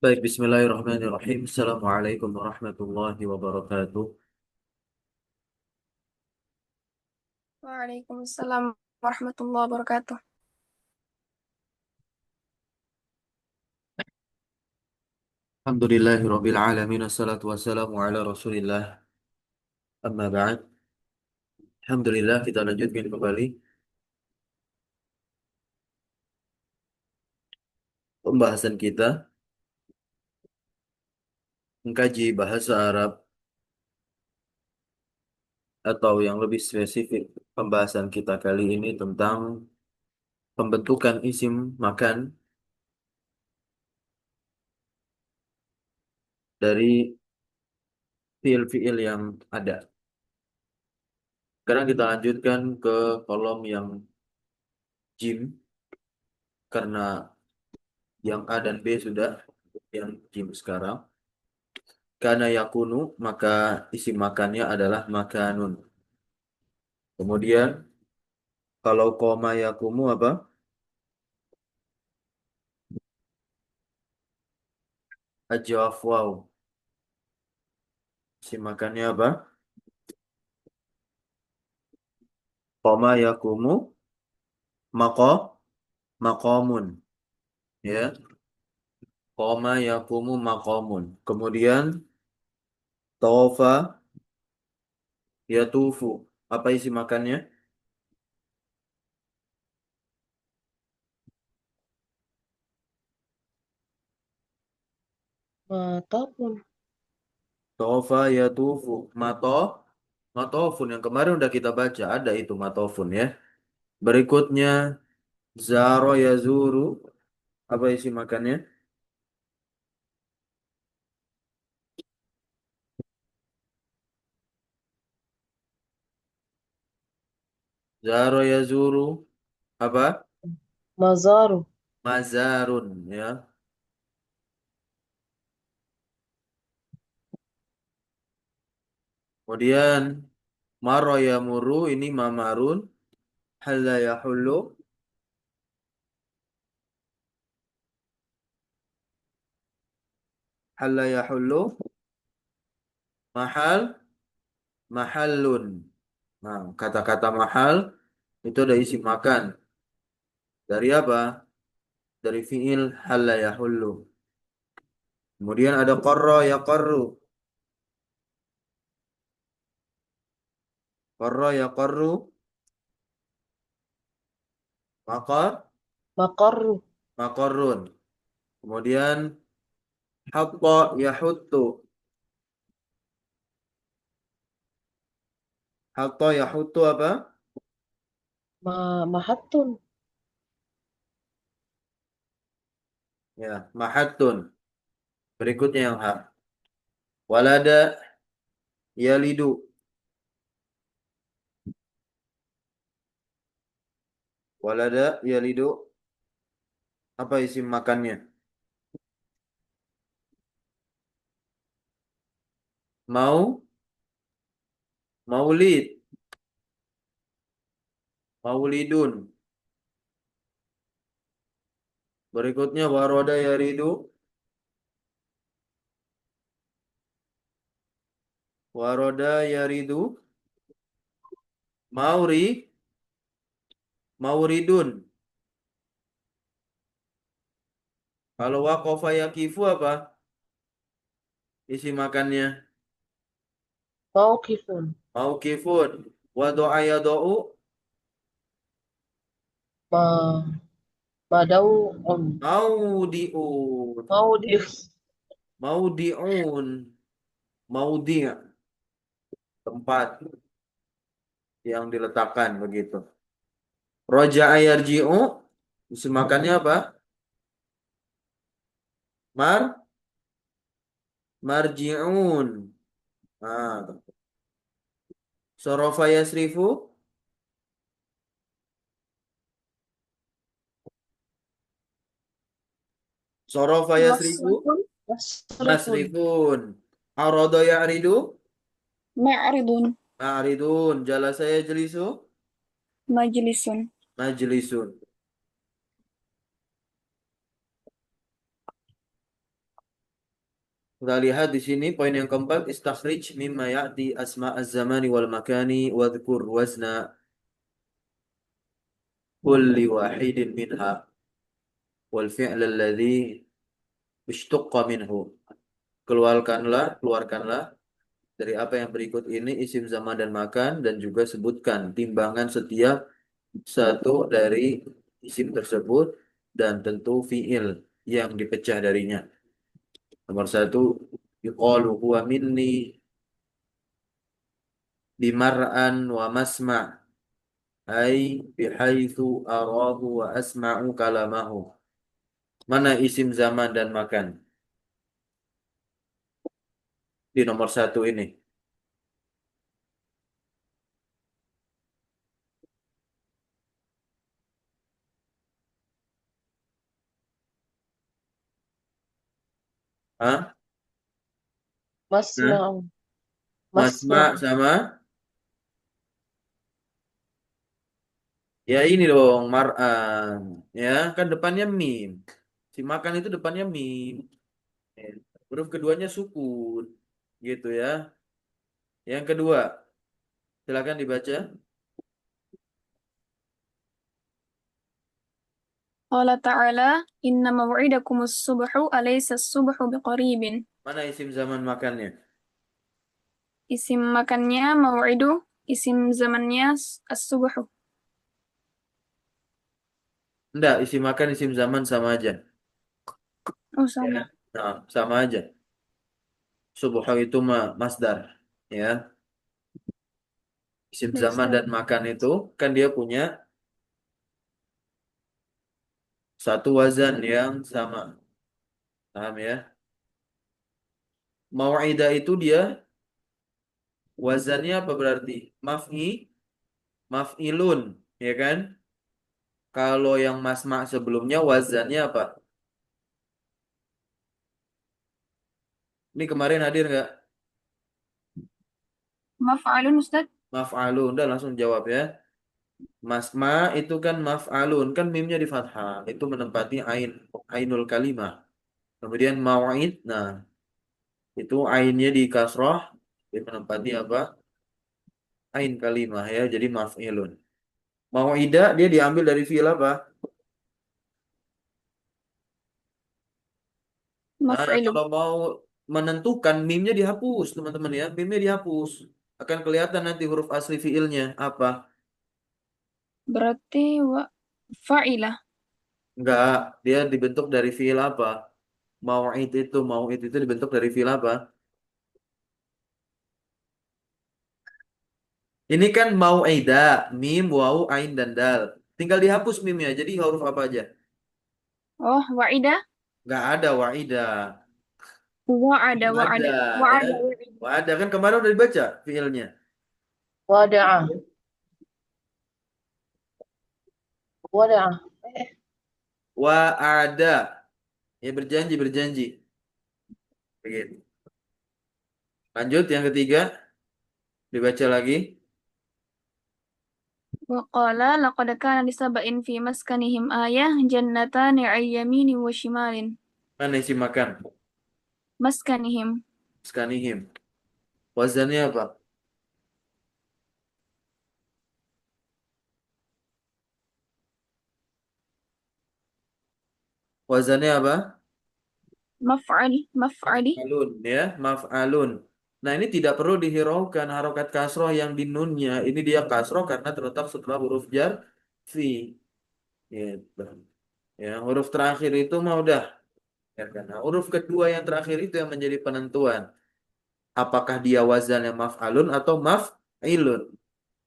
Baik, bismillahirrahmanirrahim. Assalamualaikum warahmatullahi wabarakatuh. Waalaikumsalam warahmatullahi wabarakatuh. Alhamdulillahirabbil alamin wassalatu wassalamu ala Rasulillah. Amma ba'd. Alhamdulillah kita lanjutkan kembali pembahasan kita mengkaji bahasa Arab atau yang lebih spesifik pembahasan kita kali ini tentang pembentukan isim makan dari fiil-fiil yang ada. Sekarang kita lanjutkan ke kolom yang jim karena yang A dan B sudah, yang jim sekarang. Kana yakunu, maka isi makannya adalah makanun. Kemudian kalau koma yakumu apa? Ajwaf waw. Isi makannya apa? Koma yakumu mako makomun. Ya, koma yakumu makomun. Kemudian tofa yatufu. Apa isi makannya? Matapun. Tofa yatufu. Matofun yang kemarin udah kita baca, ada itu matofun ya. Berikutnya zaro yazuru. Apa isi makannya? Zaro yazuru apa? Mazaru. Mazarun ya. Kemudian maro yamuru ini mamarun. Halla yahullu. Halla yahullu. Mahal. Mahallun. Nah, kata-kata mahal itu ada isi makan. Dari apa? Dari fiil halla yahullu. Kemudian ada qarra yaqarru. Qarra yaqarru. Maqar. Maqarru. Maqarrun. Kemudian hatta yahuttu. Hatta yahuttu apa? Mahattun. Ya, mahattun. Berikutnya yang ha. Walada yalidu. Walada yalidu. Apa isi makannya? Mau, maulid, maulidun. Berikutnya waroda yaridu. Waroda yaridu. Mauri, mauridun. Kalau wakofa yakifu apa? Isi makannya. Mauqifun. Maukifun. Wado'a yado'u. Ma Madauun. Maudi'un. Maudi. Maudi'un. Maudi' tempat yang diletakkan begitu. Roja'a yarji'u. Isi makannya apa? Mar, marji'un. Nah, sorofa yasrifu. Sorofa yasrifu. Masrifun. Masrifun. Masrifun. Arodo ya'ridu. Ma'ridun. Ma'ridun. Jalasa yajlisu. Majlisun. Majlisun. Kita lihat di sini poin yang keempat, istakhrij mimma ya'ti asma az-zamani wal makani wadhkur wazna kulli wahidin minha wal fi'l alladhi ishtaqqa minhu. Keluarkanlah dari apa yang berikut ini isim zaman dan makan dan juga sebutkan timbangan setiap satu dari isim tersebut dan tentu fiil yang dipecah darinya. Nomor satu, yuqalu huwa minni bimar'an wa masma' ay bihaitsu arahu wa asma'u kalamahu. Mana isim zaman dan makan di nomor satu ini? Hah? Nah, Masma'u. masma' Masma'u. sama ya ini dong mar'an, ya kan depannya mim. Si makan itu depannya mim. Eh, Huruf keduanya sukun, gitu ya. Yang kedua, silakan dibaca. Qala ta'ala, inna maw'idakumus subhu alaysa as-subhu biqaribin. Mana isim zaman makannya? Isim makannya maw'idu, isim zamannya as-subhu. Enggak, isim makan, isim zaman sama aja. Oh, Ya. sama. Nah, sama aja. Subuh itu mah masdar, ya. Isim Baik, zaman Ustaz. dan makan itu kan dia punya satu wazan yang sama. Paham ya? Mau'idah itu dia wazannya apa berarti? Maf'ilun, ya kan? Kalau yang masma sebelumnya wazannya apa? Ini kemarin hadir nggak? Maf'alun, Ustaz. Maf'alun, udah langsung jawab ya. Masma itu kan maf'alun, kan mimnya di fathah. Itu menempati ainul kalimah. Kemudian mau'id, nah itu ainnya di kasroh, dia menempati apa? Ain kalimah ya, jadi maf'ilun. Mau'idah dia diambil dari fiil apa? Nah, Maf'ilu. kalau mau menentukan mimnya dihapus, teman-teman ya. Mimnya dihapus. Akan kelihatan nanti huruf asli fiilnya apa? Berarti fa'ilah. Enggak, dia dibentuk dari fiil apa? Mau'id itu dibentuk dari fiil apa? Ini kan mau'idah, mim, waw, ain, dan dal. Tinggal dihapus mimnya, jadi huruf apa aja? Oh, wa'idah. Enggak ada wa'idah. Wa'ada, Belum ada, wa'ada. ya. Wa'ada, wa'ida. Wadah kan kemarin udah dibaca fiilnya. Wada'a. Wada'a. Wa'ada. Ya berjanji. Begitu. Lanjut yang ketiga, dibaca lagi. Wa qala laqad kana li sab'in fi maskanihim ayah jannatani 'an yaminin wa shimalin. Mana isi makan? Maskanihim. Skanihim. Wazannya apa? Wazannya apa? Maf'ali. Maf'alun ya, maf'alun. Nah, ini tidak perlu dihiraukan harokat kasroh yang di nunnya. Ini dia kasroh karena terletak setelah huruf jar fi. Gitu. Ya, huruf terakhir itu mah udah. Ya, karena huruf kedua yang terakhir itu yang menjadi penentuan. Apakah dia wazannya maf'alun atau maf'ilun.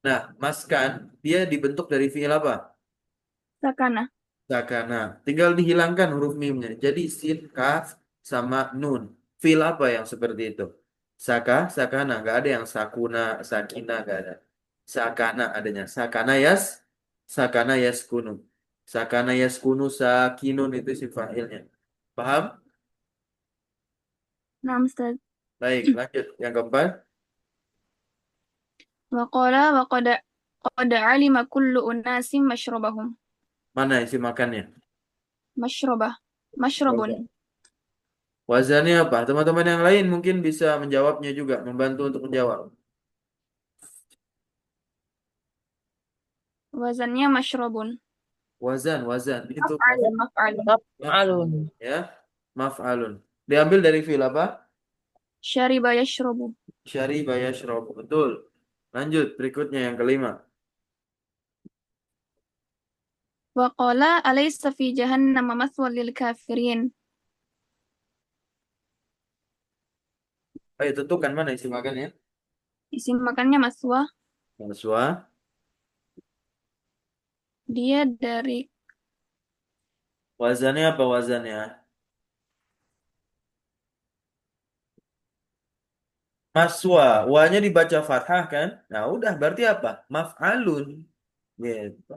Nah, maskan dia dibentuk dari fiil apa? Sakana. Sakana. Tinggal dihilangkan huruf mimnya. Jadi sin, kaf, sama nun. Fil apa yang seperti itu? Sakana. Nggak ada yang sakuna, sakina, nggak ada. Sakana adanya. Sakana yas kunu. Sakana yas kunu, sakinun itu si fa'ilnya. Paham? Naam, Ustaz. Baik, lanjut. Yang keempat. Wa qala wa qad 'alima kullu unasim mashrabahum. Mana isi makannya? Mashrabah. Coba. Mashrabun. Wazannya apa? Teman-teman yang lain mungkin bisa menjawabnya juga, membantu untuk menjawab. Wazannya masyrobun. Wazan itu Maf'alun, maf'alun. Maf'alun. maf'alun ya. Maf'alun. Diambil dari fi'il apa? Syariba yashrobu. Syariba yashrab. Betul. Lanjut berikutnya yang kelima. Wa qala alaysa fi jahannam mathwal lil kafirin. Ayo tentukan mana isi makannya. Isim makannya maswa. Maswa. Dia dari Wazannya apa wazannya? Maswa. Wanya dibaca fathah kan? Nah udah berarti apa? Maf'alun. Gitu.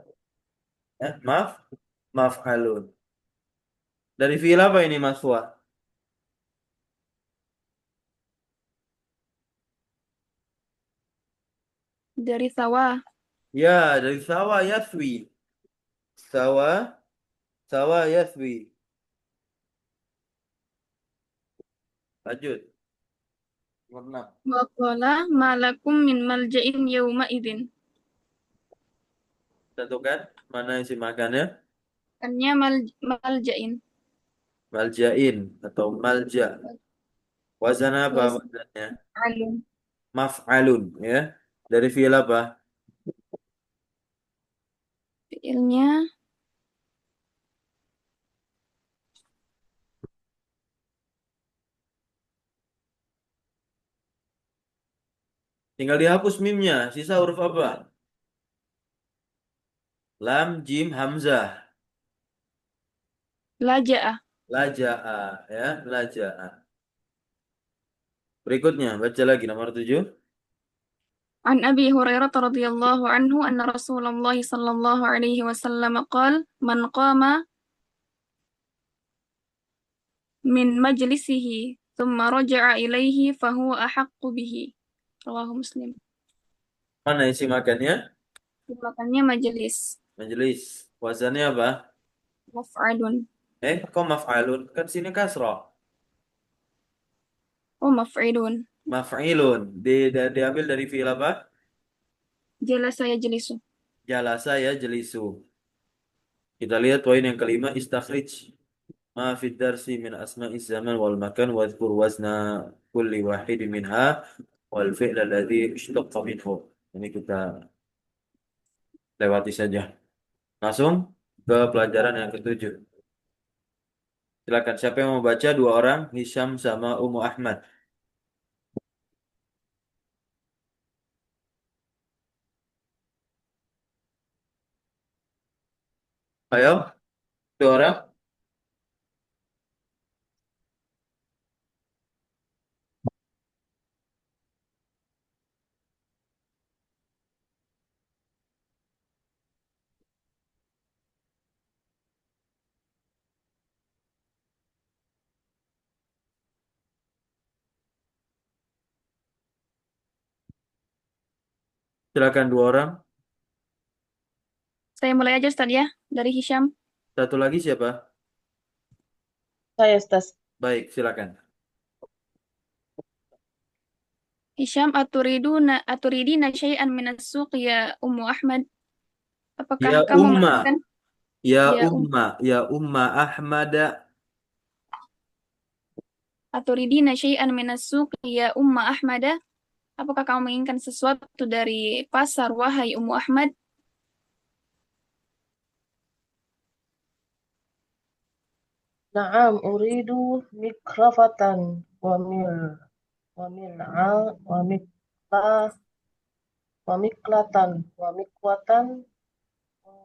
Maf'alun. Dari fi'il apa ini maswa? dari sawa. Ya, dari sawa yaswi. Sawa, sawa yaswi. Lanjut. Nomor 6. Wa qala malakum min malja'in yawma idzin. Tentukan mana isi makannya? Makannya malja'in. Maljain atau malja. Wazan apa Was wazannya? alun. Maf'alun ya. Dari fi'il apa? Fiilnya Tinggal dihapus mimnya. Sisa huruf apa? Lam, jim, hamzah. laja'ah. Laja'a ya, laja'a. Berikutnya baca lagi nomor 7. An Abi Hurairah radhiyallahu anhu anna Rasulullah sallallahu alaihi wasallam qala man qama min majlisihi thumma raja'a ilaihi fahuwa ahaqqu bihi. Rawahu Muslim. Mana isi makannya? Makannya majelis. Majelis. Wazannya apa? Maf'alun. Kok maf'alun? Kan sini kasroh. Oh, maf'ilun. Maf'ilun. Diambil dari fi'il apa? Jalasa yajlisu. Jalasa ya jelisu. Kita lihat poin yang kelima. Istakhrij ma fid darsi min asma'iz zaman wal makan wadhkur wazna kulli wahid minha wal fi'l alladhi ishtaqqa minhu. Ini kita lewati saja. Langsung ke pelajaran yang ketujuh. Silakan siapa yang mau baca dua orang, Hisham sama Ummu Ahmad. Ayo, dua orang. Silakan dua orang. Saya mulai aja Ustaz ya, dari Hisham. Satu lagi siapa? Saya Ustaz. Baik, silakan. Hisham aturidina syai'an minas suq ya Ummu Ahmad. Apakah Ya kamu Umma, menginginkan ya ya Umma, ya Umma Ahmada. aturidina syai'an minas suq ya Umma Ahmada? Apakah kamu menginginkan sesuatu dari pasar wahai Ummu Ahmad? Na'am uridu mikrofatan wa mil wa mil'a wa mikla wa miklatan wa mikwatan wa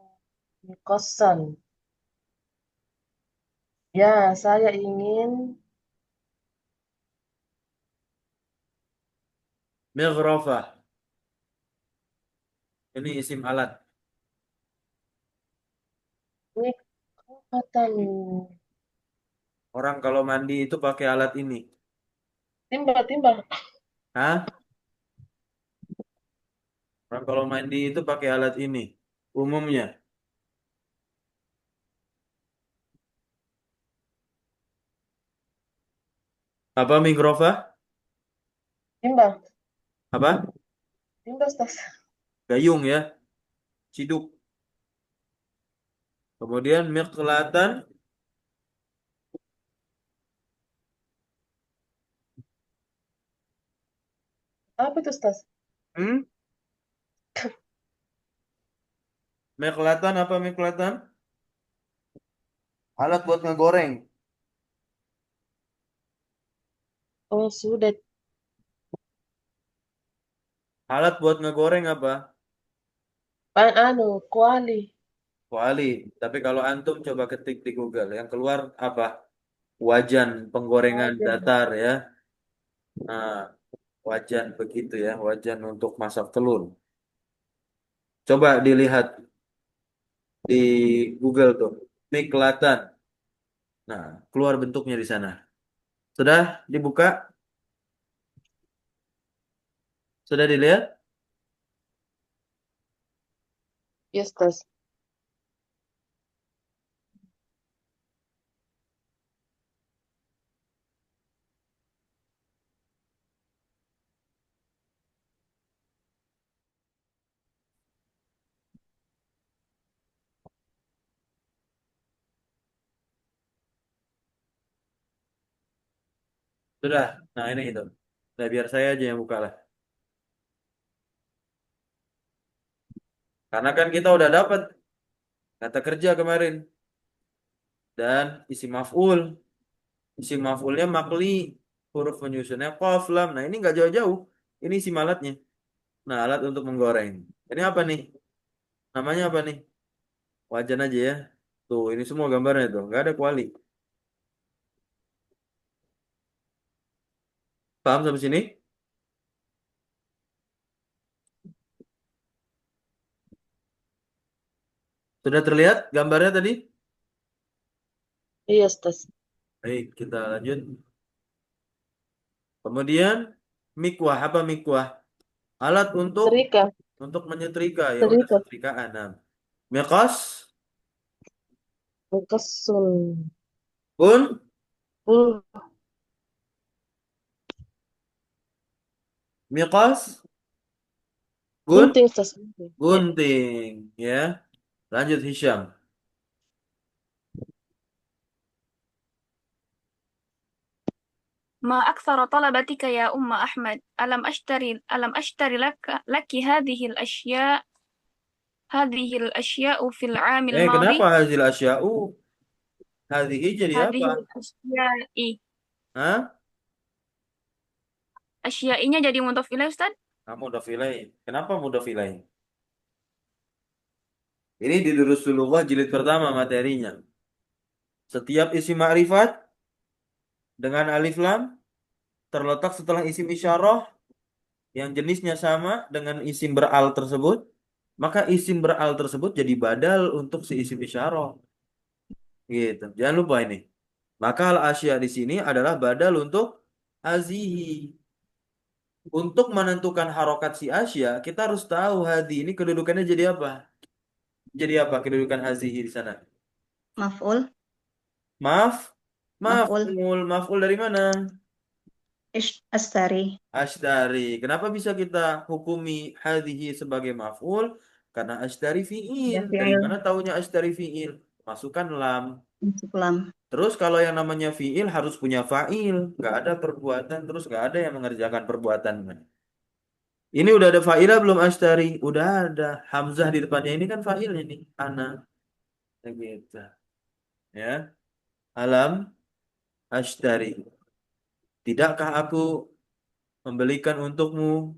mikosan. Ya, saya ingin Mighrafah. Ini isim alat. mikrofatan. Orang kalau mandi itu pakai alat ini. Timbal-timbal. Hah? Orang kalau mandi itu pakai alat ini. Umumnya. Apa mikrofah? Timbang. Apa? Timbang, Ustaz. Gayung ya. Ciduk. Kemudian miqlatan. Apa itu, Ustaz? Hmm? Miqlatan apa miqlatan? Alat buat ngegoreng. Oh, sudah. Alat buat ngegoreng apa? Kuali. Kuali. Tapi kalau antum coba ketik di Google, yang keluar apa? Wajan penggorengan Wajan. datar ya. Nah, wajan begitu ya, wajan untuk masak telur. Coba dilihat di Google tuh, miklatan. Nah, keluar bentuknya di sana. Sudah dibuka? Sudah dilihat? Yes, Ustaz. Sudah. Nah, ini itu. Nah, biar saya aja yang buka lah. Karena kan kita udah dapat kata kerja kemarin dan isi maf'ul. Isi maf'ulnya makli, huruf penyusunnya qaf lam. Nah, ini nggak jauh-jauh. Ini isi malatnya. Nah, alat untuk menggoreng. Ini apa nih? Namanya apa nih? Wajan aja ya. Tuh, ini semua gambarnya tuh. Nggak ada kuali. Paham sampai sini? Sudah terlihat gambarnya tadi? Iya, Ustaz. Baik, kita lanjut. Kemudian mikwah apa mikwah? Alat Serika. untuk menyetrika ya udah Serika. setrikaan. Nah, miqas Kesul. un Pul. miqas gun Gunting, Ustaz. Gunting. Ya. gunting ya. Lanjut Hisham. ما أكثر طلبتك يا أم أحمد ألم أشتري لك هذه الأشياء في العام Kenapa الماضي. hasil asya'u? Hadhihi jadi هذه apa? الأشياء. Hah? أشيائnya jadi mudhof ilaih, Ustaz. Mudhaf ilaih. Kenapa mudhaf ilaih? Ini di Durusul Lughah jilid pertama materinya. Setiap isim ma'rifat dengan alif lam terletak setelah isim isyarah yang jenisnya sama dengan isim beral tersebut, maka isim beral tersebut jadi badal untuk si isim isyarah. Gitu. Jangan lupa ini. Maka al asya di sini adalah badal untuk hazihi. Untuk menentukan harokat si asya, kita harus tahu hadi ini kedudukannya jadi apa? Jadi apa kedudukan hazihi di sana? Maf'ul, Maaf, maf'ul, maf'ul dari mana? astari, Ashtari. Kenapa bisa kita hukumi hadhihi sebagai maf'ul? Karena ashtari fi'il. ya Dari fi'il, mana taunya ashtari fi'il? Masukkan lam. masuk lam, Terus kalau yang namanya fi'il harus punya fa'il. Nggak ada perbuatan, terus nggak ada yang mengerjakan perbuatan. Ini udah ada fa'ilah belum ashtari? Udah ada. Hamzah di depannya ini kan fa'il ini. Ana. Gitu. Ya. Alam ashtari. Tidakkah aku membelikan untukmu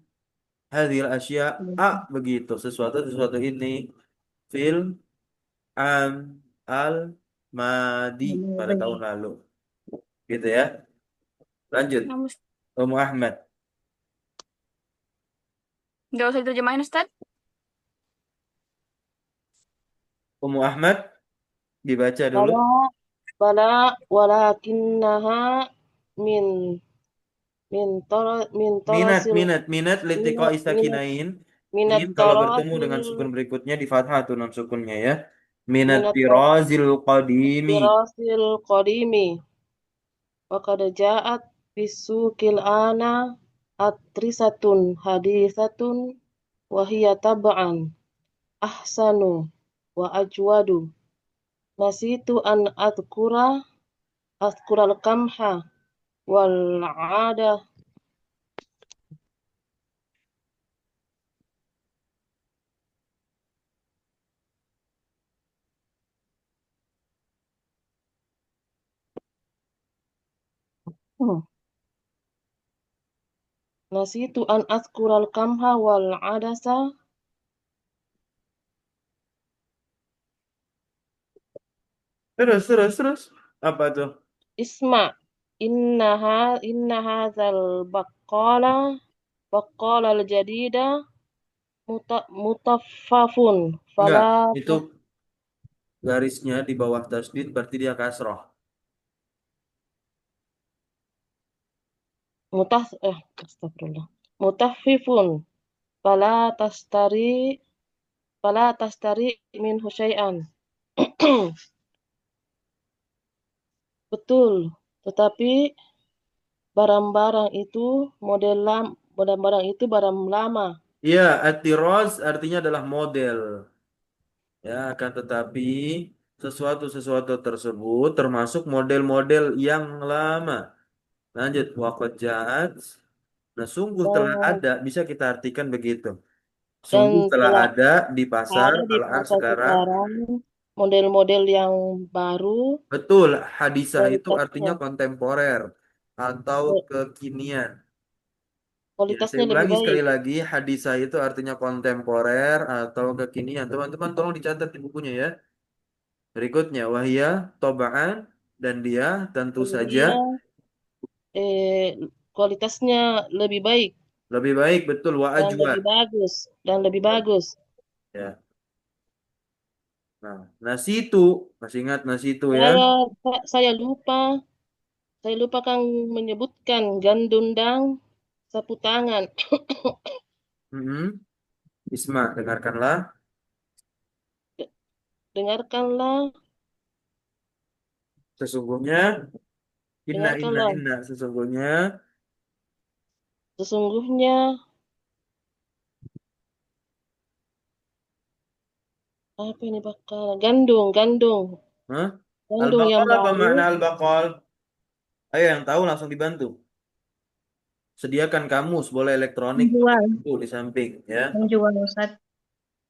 hadhil asya begitu sesuatu ini fil am al madi pada tahun lalu gitu ya. Lanjut Nah, Ummu Ahmad. nggak usah diterjemahin, Ustaz. Ummu Ahmad dibaca dulu. Bala. Bala. Walakinnaha min min minat tarasil minat minat litika minat minat isakinain. minat Min kalau bertemu tarasil dengan sukun berikutnya di fathah atau non sukunnya ya. Minat minat tirazil qadimi. tarasil qadimi wa qad ja'at Bisukil ana atrisatun hadisatun wahia tab'an ahsanu wa ajwadu. Nasitu an adkural kamha wal ada. Hmm. Nasitu an adkural kamha wal adasa Terus. Apa tuh? isma inna hadzal baqala al jadida mutaffafun Enggak, fala itu garisnya di bawah tasdid berarti dia kasroh. astagfirullah mutaffifun fala tastari minhu syai'an. Betul, tetapi barang-barang itu barang lama. Iya, atiroz artinya adalah model. Ya, akan tetapi sesuatu tersebut termasuk model-model yang lama. Lanjut, waqad ja'at. Nah, sungguh telah dan ada, bisa kita artikan begitu. dan Sungguh telah telah ada di pasar ada di Al-An pasar sekarang. sekarang model-model yang baru, Betul, hadisah itu kualitasnya artinya kontemporer atau kekinian. Ya, saya kualitasnya lebih ulangi sekali baik. lagi, hadisah itu artinya kontemporer atau kekinian. Teman-teman tolong dicatat di bukunya ya. Berikutnya, wahia, tobaan, dan dia tentu Dan saja dia eh, kualitasnya lebih baik lebih baik, betul, wa dan ajwad. lebih bagus dan lebih bagus. Ya. Nah, nasi itu, masih ingat nasi itu ya? Saya saya lupa saya lupakan menyebutkan gandundang sapu tangan. Mm-mm. Isma, dengarkanlah. Dengarkanlah, Sesungguhnya, dengarkanlah. sesungguhnya, Sesungguhnya apa ini bakal gandung Hah? gandung yang Al-Baqal apa baru. makna al-Baqal? Ayo yang tahu langsung dibantu. Sediakan kamus, boleh elektronik, boleh Penjual, buku di samping ya. penjual Ustaz.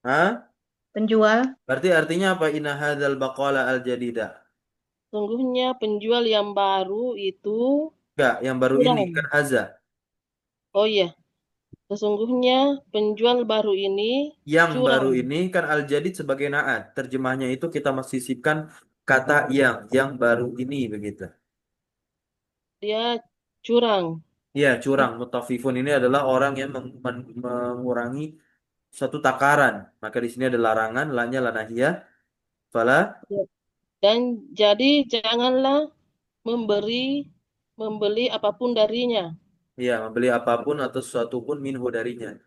Hah? Penjual, Berarti artinya apa? Inna hadzal baqala al-jadida. Sungguhnya penjual yang baru itu Enggak, yang baru ini curang. kan haza. Oh iya, sesungguhnya penjual baru ini Yang baru curang. ini kan al-jadid sebagai naat. Terjemahnya itu kita masih sisipkan kata yang baru ini begitu. Dia curang. Ya, curang. Mutafifun ini adalah orang yang mengurangi satu takaran. Maka di sini ada larangan, lanya lanahiyah. Fala, Dan jadi janganlah memberi membeli apapun darinya. ya, membeli apapun atau sesuatu pun minhu darinya.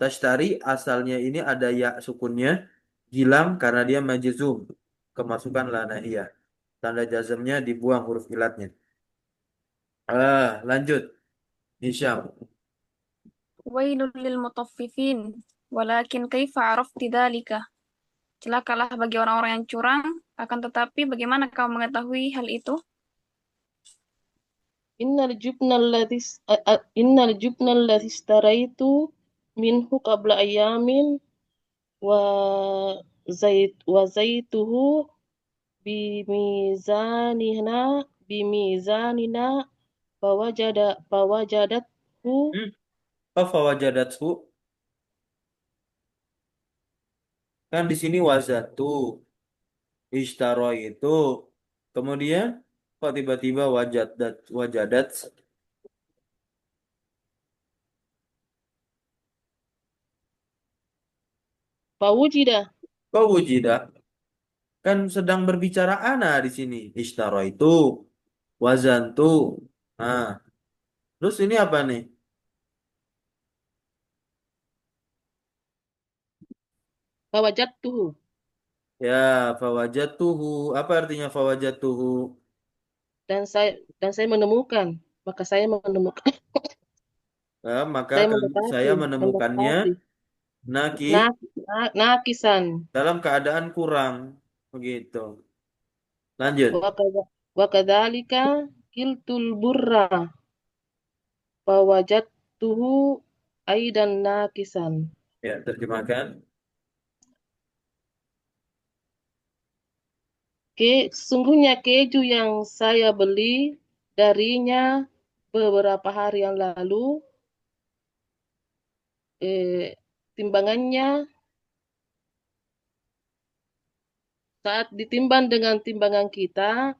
Tashtari asalnya ini ada ya sukunnya. Gilang karena dia majzum. Kemasukan lanahiyah. Tanda jazmnya dibuang huruf ilatnya. Lanjut. Hisham. Wailul lil mutaffifin. Walakin kaifa arafti dzalika? Celakalah bagi orang-orang yang curang, akan tetapi bagaimana kau mengetahui hal itu? Innal jubna alladhi istaraitu minhu qabla ayamin wa zaituhu bimizanina bimizanina fawajadathu Fawajadathu kan di sini wazatu ishtaro itu kemudian kok tiba-tiba wajadat fawujida kok wujidah kan sedang berbicara ana di sini ishtaro itu wazantu nah terus ini apa nih fawajadtuhu ya fawajatuhu apa artinya fawajatuhu dan saya menemukan maka saya menemukan Maka saya saya mendapati menemukannya naki nak, nakisan dalam keadaan kurang. Begitu. Lanjut. wa kadzalika kiltul burra fawajadtuhu aidan nakisan. Ya, terjemahkan. Sesungguhnya keju yang saya beli darinya beberapa hari yang lalu, timbangannya saat ditimbang dengan timbangan kita,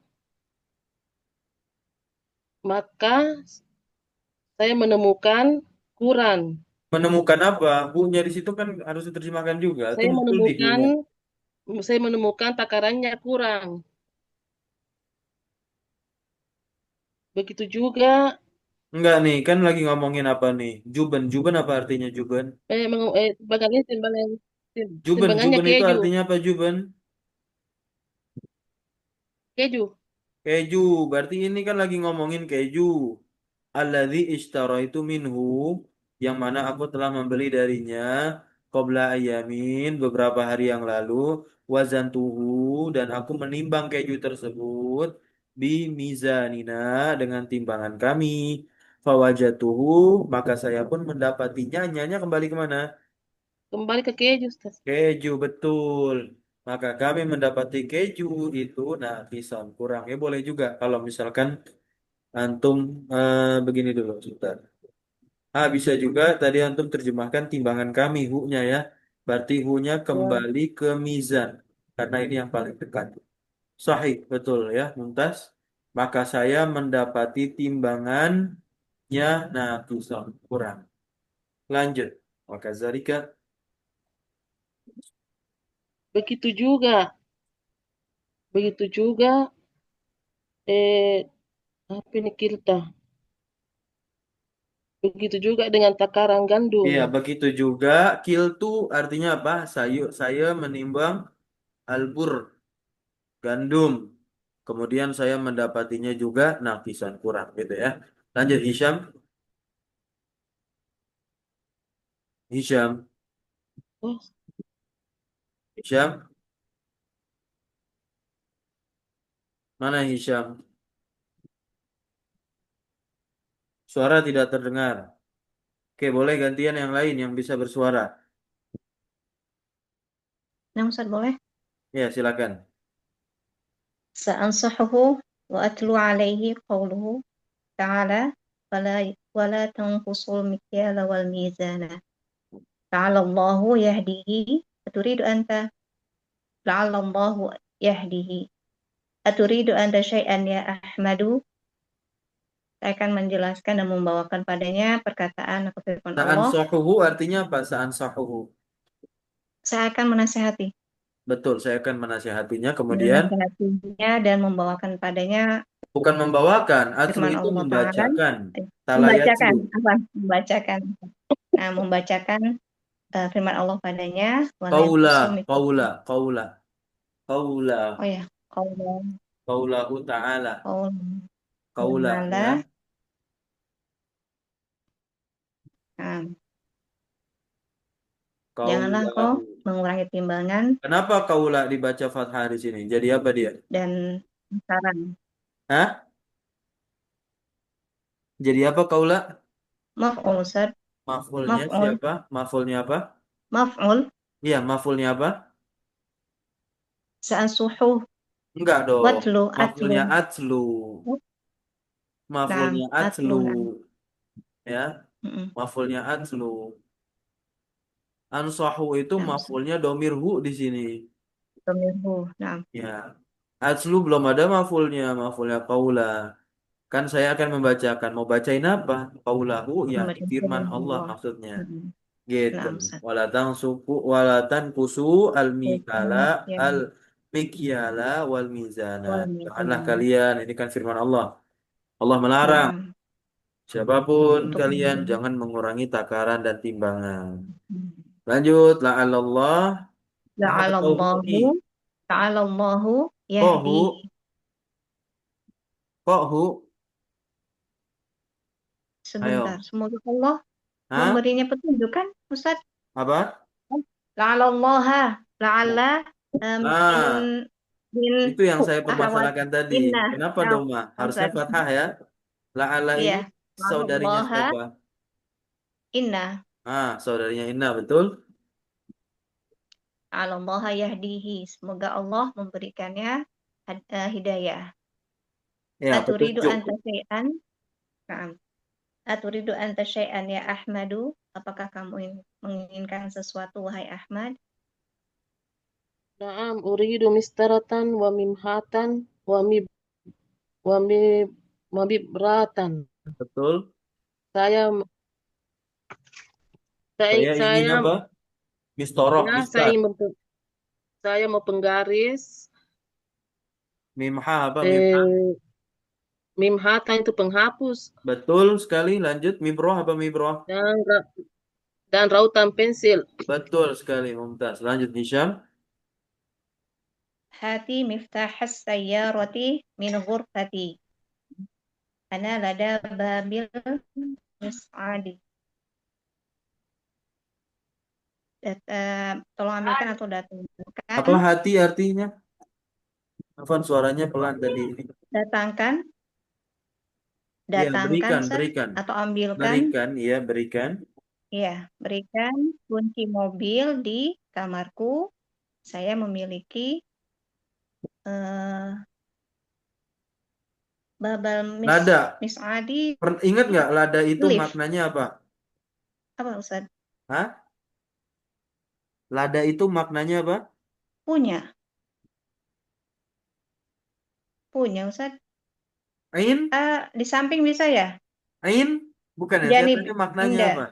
maka saya menemukan kurang. Menemukan apa? Bu-nya di situ kan harus diterjemahkan juga. Atau Saya maf'ul menemukan bihi-nya? saya menemukan takarannya kurang. Begitu juga Enggak nih, kan lagi ngomongin apa nih? Juben. Juben apa artinya juben? Juben. timbangannya Juben itu keju. artinya apa juben? Keju. Keju. Berarti ini kan lagi ngomongin keju. Alladzi ishtaraitu minhu, yang mana aku telah membeli darinya qabla ayamin, beberapa hari yang lalu, wazantuhu, dan aku menimbang keju tersebut bi mizanina, dengan timbangan kami. Fawajatuhu, maka saya pun mendapatinya. Nyanya kembali kemana? Kembali ke keju, Ustaz. Keju, betul. Maka kami mendapati keju itu, nah kisah kurang. Ya boleh juga kalau misalkan antum begini dulu, sebentar. Bisa juga tadi antum terjemahkan timbangan kami, hu-nya ya. Berarti hu-nya Ya. kembali ke mizan. Karena ini yang paling dekat. Sahih, betul ya, Mumtaz. Maka saya mendapati timbangannya, nah kisah kurang. Lanjut. Maka Zarika. Begitu juga, begitu juga, eh, apa ini kilta? Begitu juga dengan takaran gandum. Iya, begitu juga. Kiltu artinya apa? Saya menimbang albur, gandum. Kemudian saya mendapatinya juga nafisan kurang gitu ya. Lanjut Hisham. Hisham. Oh, Hisham. Mana Hisham? Suara tidak terdengar. Oke, boleh gantian yang lain yang bisa bersuara. Nah, Ustaz boleh? Ya, silakan. Sa'ansahuhu wa atlu alaihi qawluhu ta'ala wala tanqusul mikyala wal mizana. Ta'alallahu yahdihi aturidu anta la'allallahu yahdihi aturidu anta syai'an ya Ahmadu. Saya akan menjelaskan dan membawakan padanya perkataan atau firman Sa'an Allah. sahuhu artinya apa? Sa'an sahuhu. Saya akan menasihati, Betul, saya akan menasihatinya. Kemudian, menasihatinya dan membawakan padanya bukan membawakan. Atlu firman itu Allah Ta'ala. membacakan. Membacakan, Talayatlu. apa? Membacakan. Nah, membacakan firman Allah padanya. Wala Qaula. yanqusul Qaula. mikyala. Qaula. Qaula. Oh ya, qaula Qaulahu ta'ala. qaul Qaula ta'ala. ya. Nah, janganlah kau Qaulahu. mengurangi timbangan Kenapa qaula dibaca fathah di sini? Jadi apa dia? dan saran. Hah? Jadi apa qaula? Maf'ul Ustaz. Maf'ulnya Maf'ul. siapa? Maf'ulnya apa? Maf'ul. Iya, maf'ulnya apa? Sa'ansuhu Enggak dong. watlu atlu. Maf'ulnya atlu. Nah, Maf'ulnya atlu. atlu. Nah. Ya, Mm-mm. maf'ulnya atlu. Ansahu itu Nah, Ustaz. maf'ulnya domir hu di sini. Domirhu. Nah, Ya. Atlu belum ada maf'ulnya qaula. Kan saya akan membacakan. Mau bacain apa? Qaulahu, ya membaca firman firman Allah Allah. maksudnya. Mm-mm. Gitu. Nah, Ustaz. Walatan kusu al mikala Ya, al mikyala wal mizana. wal Janganlah mizan. kalian, ini kan firman Allah. Allah melarang Nah, siapapun untuk kalian jangan mengurangi takaran dan timbangan. mm, Lanjut, la'alallah. Kenapa kau hu nih? Ja'alallahu ta'alallahu Kok hu? yahdihi. Kok hu? sebentar. Ayo. Semoga Allah Hah? memberinya petunjuk kan, Ustaz? Apa? La'alallaha, la'alla min Ah, min itu yang saya ahwat permasalahkan tadi. inna. Kenapa Nah, doma? Harusnya Ustaz. fathah ya. La'ala Iya. ini saudarinya La'alallaha siapa? inna. Saudarinya Inna, betul? La'alallaha yahdihi. Semoga Allah memberikannya hidayah. Ya, Aturidu petunjuk. anta syai'an. Na'am. Aturidu anta syai'an ya Ahmadu. Apakah kamu menginginkan sesuatu, wahai Ahmad? Naam, uridu mistaratan wa mimhatan wa mib wa mib wa mibratan. Betul. Saya saya Saya ingin saya apa? Mistoroh, ya mistar. saya mau penggaris Mimha apa? Mimha. eh mimhatan itu penghapus Betul sekali. Lanjut. Mibroh apa mibroh? dan rautan pensil. Betul sekali, Mumtaz. Lanjut, Hisham. Hati miftahas sayyarati min ghurfati. Ana lada babil mis'adi. Tolong ambilkan atau Apa datangkan. hati artinya? Afan, suaranya pelan tadi. Datangkan. Ya, Datangkan, berikan, Ustaz, berikan. atau ambilkan. Berikan, ya, berikan. Ya, berikan kunci mobil di kamarku. Saya memiliki babal Lada. mis'adi Ingat nggak lada itu lift. maknanya apa? Apa, Ustaz? Hah? Lada itu maknanya apa? Punya. Punya, Ustaz. Ain? Di samping bisa ya? Ain? Bukan ya, saya Janib tanya maknanya indah. apa?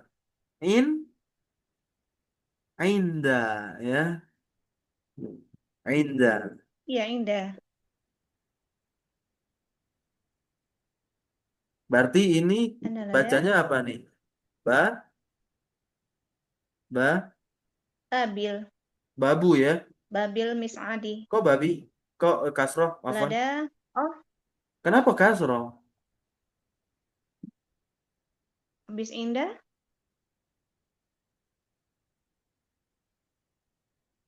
In? Ainda, ya. Ainda. Iya, indah. Berarti ini Anda lada bacanya apa nih? Ba? Ba? babil. Babu ya? Babil mis'adi. Kok babi? Kok kasroh? Afwan. Lada. Oh, Kenapa kasroh? habis indah.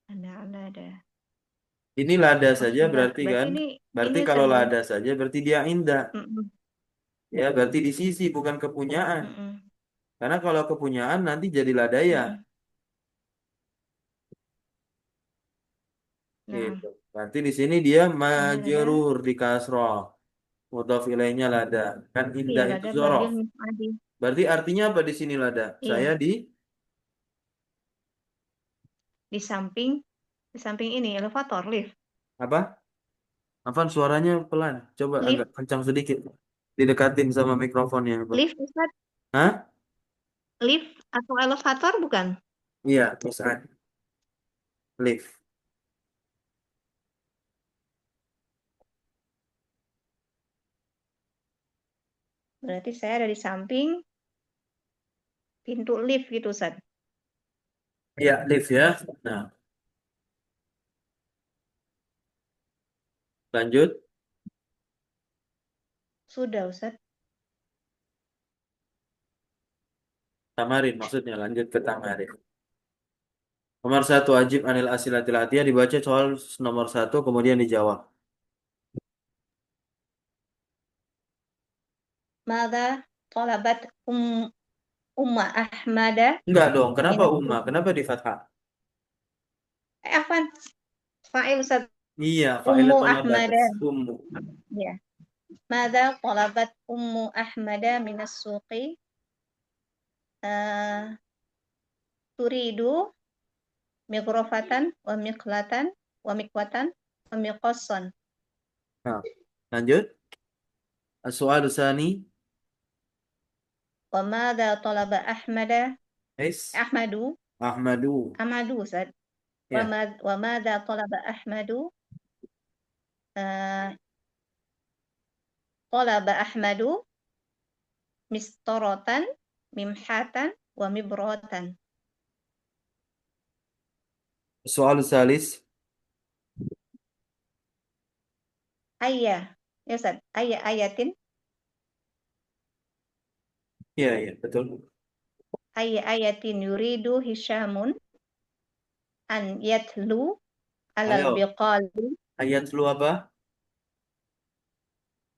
Anda lada. Ini lada Oh, saja sebentar. berarti Berarti kan? ini Berarti Ustaz kalau belum. lada saja berarti dia indah. Mm-mm, Ya, berarti di sisi bukan kepunyaan. mm-mm, Karena kalau kepunyaan nanti jadi ladaya. mm-mm. Nah, Gitu. Berarti di sini dia Anda lada. majrur di kasroh. Mudhaf ilaihnya lada. Kan Iya, indah itu lada babil zorof. mis'adi. Berarti artinya apa di sini lada? Saya Iya, di di samping ini elevator lift. apa? Afan, suaranya pelan. Coba agak Lift, kencang sedikit. Didekatin sama mikrofonnya, Pak. lift Ustaz. Hah? Lift atau elevator bukan? Iya, bisa. Lift. Berarti saya ada di samping pintu lift gitu, Ustaz. Iya, lift ya. Nah, lanjut. Sudah, Ustaz. Tamarin maksudnya. Lanjut ke tamarin. Nomor satu, wajib anil asilatil atiyah dibaca soal nomor satu kemudian dijawab. Mada talabat Umma Ahmada Enggak dong. Kenapa min umma? Kenapa di fathah? Afwan, fa'il Ustaz. Iya, fa'ilah Ummu talabat. Ahmada. Ummu. Ya. Mada talabat Ummu Ahmada min as-suqi turidu mikrofatan wa miqlatan wa mikwatan wa miqassan. Nah, lanjut. As-soal tsani. Wa mada talaba Ahmadu Ahmadu. Ustaz. Ya. Wa mada talaba Ahmadu talaba Ahmadu mistaratan mimhatan wa mibratan. Soal salis. Ayya, ya Ustaz, ayya ayatin Iya, iya, betul. Ayy ayatin yuridu Hisyamun an yatlu alal Ayo, biqali ayat lu apa?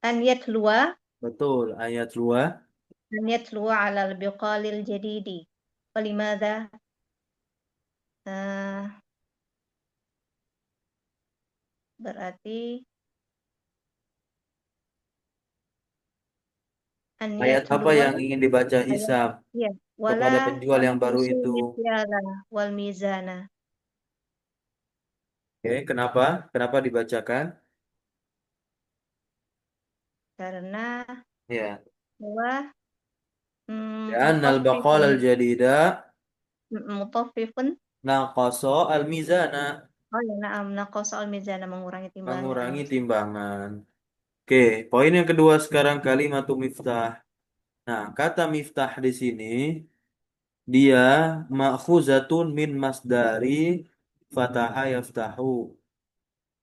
an yatluwa Betul, ayat luar. an yatluwa alal biqalil jadidi. Walimada berarti an Ayat apa yatluwa yang ingin dibaca ayat Hisam ya wala kepada penjual yang baru tanqusul itu? mikyala wal mizana Oke, kenapa? Kenapa dibacakan? karena Ya. bahwa Dan al-baqal mutaffifun al-jadida mutaffifun naqasa al-mizana. oh ya na'am naqasa al mizana mengurangi timbangan. Mengurangi timbangan. Oke, poin yang kedua sekarang kalimatu miftah. Nah, kata miftah di sini dia ma'khuzatun min masdari fataha yaftahu.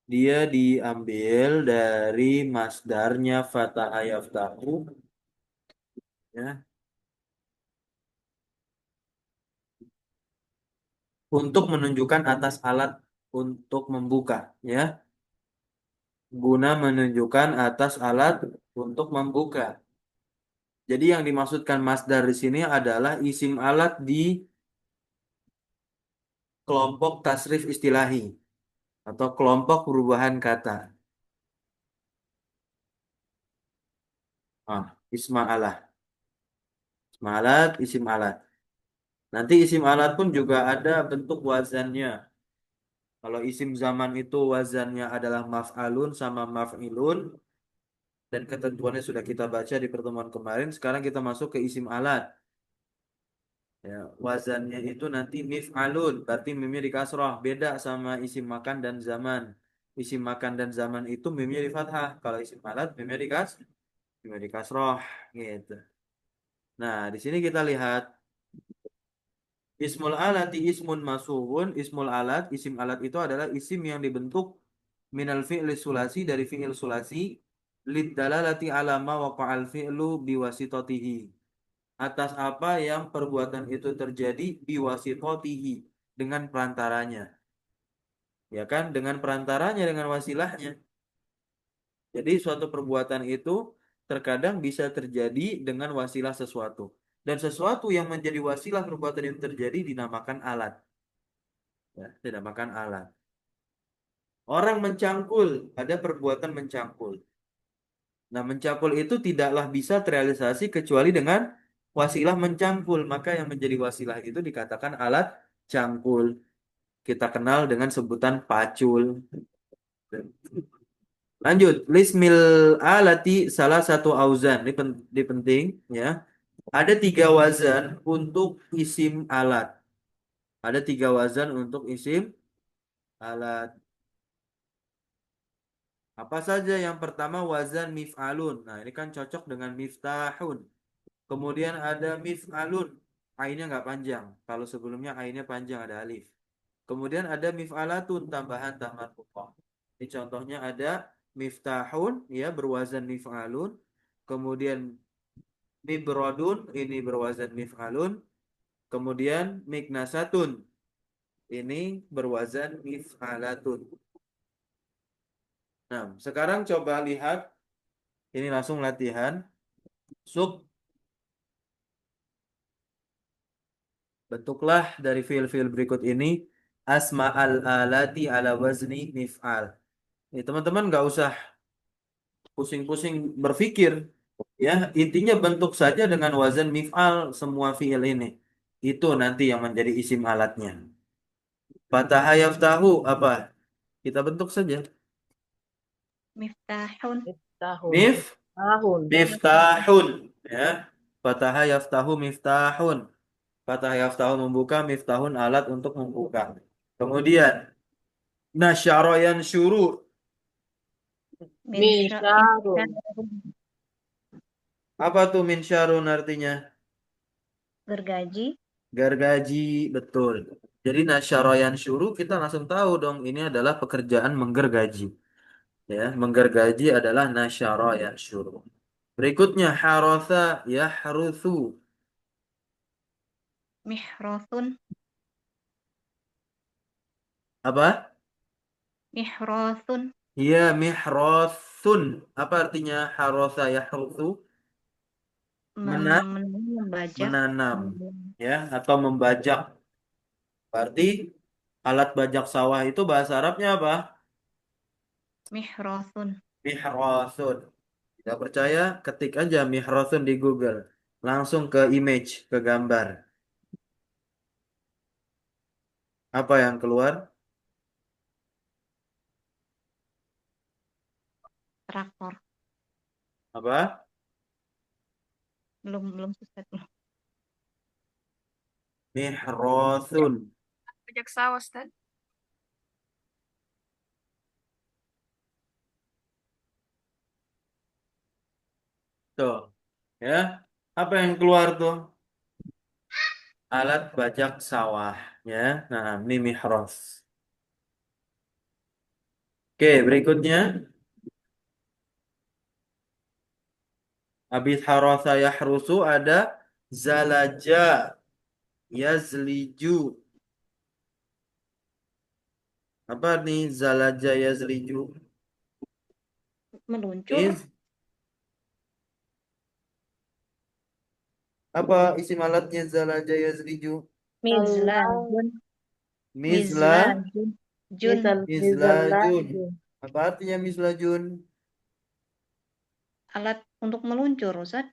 Dia diambil dari masdarnya fataha yaftahu, ya, untuk menunjukkan atas alat untuk membuka, ya, guna menunjukkan atas alat untuk membuka. Jadi yang dimaksudkan masdar di sini adalah isim alat di kelompok tasrif istilahi atau kelompok perubahan kata. Isma alat. Isma alat, isim alat. Nanti isim alat pun juga ada bentuk wazannya. Kalau isim zaman itu wazannya adalah maf'alun sama maf'ilun dan ketentuannya sudah kita baca di pertemuan kemarin. Sekarang kita masuk ke isim alat. Ya, wazannya itu nanti mif'alun, berarti mimnya di kasroh, beda sama isim makan dan zaman. Isim makan dan zaman itu mimnya di fathah. Kalau isim alat mimnya di kasroh, gitu. Nah, di sini kita lihat ismul alati ismun masubun. Ismul alat, isim alat itu adalah isim yang dibentuk minal fi'li sulasi dari fi'il sulasi lid dalalati ala ma waqa'al fi'lu biwasitatihi. Atas apa yang perbuatan itu terjadi biwasitotihi dengan perantaranya, ya kan, dengan perantaranya, dengan wasilahnya. Jadi suatu perbuatan itu terkadang bisa terjadi dengan wasilah sesuatu, dan sesuatu yang menjadi wasilah perbuatan itu terjadi dinamakan alat, ya, dinamakan alat. Orang mencangkul, ada perbuatan mencangkul. Nah, mencangkul itu tidaklah bisa terrealisasi kecuali dengan wasilah mencangkul, maka yang menjadi wasilah itu dikatakan alat cangkul. Kita kenal dengan sebutan pacul. Lanjut, lismil alati salah satu auzan. Ini penting, ya. Ada tiga wazan untuk isim alat. Ada tiga wazan untuk isim alat. Apa saja? Yang pertama wazan mif'alun. Nah, ini kan cocok dengan miftahun. Kemudian ada mif'alun. Ainnya nggak panjang. Kalau sebelumnya ainnya panjang, ada alif. Kemudian ada mif'alatun, tambahan tambahan pokok. Ini contohnya ada miftahun, ya, berwazan mif'alun. Kemudian mibrodun, ini berwazan mif'alun. Kemudian miknasatun, ini berwazan mif'alatun. Nah, sekarang coba lihat, ini langsung latihan. Sub, bentuklah dari fiil-fiil berikut ini asma al-alati ala wazni mif'al. Ini teman-teman nggak usah pusing-pusing berpikir, ya, intinya bentuk saja dengan wazan mif'al semua fiil ini. Itu nanti yang menjadi isim alatnya. Fataha yaftahu apa? Kita bentuk saja. Miftahun Tahun. Mif, Tahun. miftahun, ya. Fataha yaftahu miftahun. Fataha yaftahu membuka, miftahun alat untuk membuka. Kemudian nasyara yansyuru. min Misyarun. Apa tuh min syarun artinya? gergaji Gargaji, betul. Jadi nasyaroyan syuru kita langsung tahu dong ini adalah pekerjaan menggergaji. Ya, menggergaji adalah nasyaroyan syuru. Berikutnya harotha yahrusu. Mihrothun. Apa? Mihrothun. Iya, mihrosun. Apa artinya harosa yahrusu? Membajak. Menanam, ya, atau membajak. Berarti alat bajak sawah itu bahasa Arabnya apa? Mihrothun. Mihrasun. Tidak percaya? Ketik aja mihrasun di Google. Langsung ke image, ke gambar. Apa yang keluar? Traktor. Apa? Belum selesai. Mihrasun. Bajak sawah, Ustaz. Tuh, ya. Apa yang keluar tuh? Alat bajak sawah, ya. Nah, ini mihras. Oke, berikutnya. Habis harasa yahrusu ada zalaja yazliju. Apa nih zalaja yazliju? Meluncur. Is apa isi alatnya zalaja yazliju? Allah, Mizlajun. Mizla Mizlajun. Jun. mizlajun. mizallaju. Apa artinya mizlajun? Alat untuk meluncur, Ustaz.